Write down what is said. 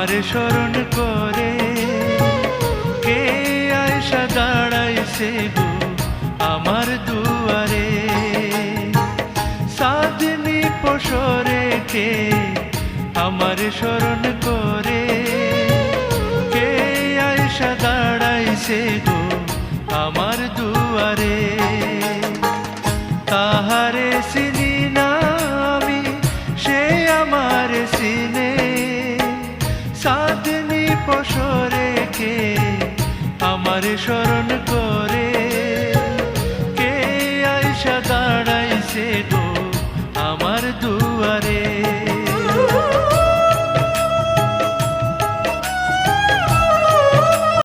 আমার স্মরণ করে কে আয়সা দাঁড়াইছে গো আমার দুয়ারে। সাধনি পশরে কে আমার স্মরণ করে কে আয়সা দাঁড়াইছে গো আমার দুয়ারে। তাহারে চিনি না আমি, সে আমার চিনে। সাধনি পশরে কে আমার স্মরণ করে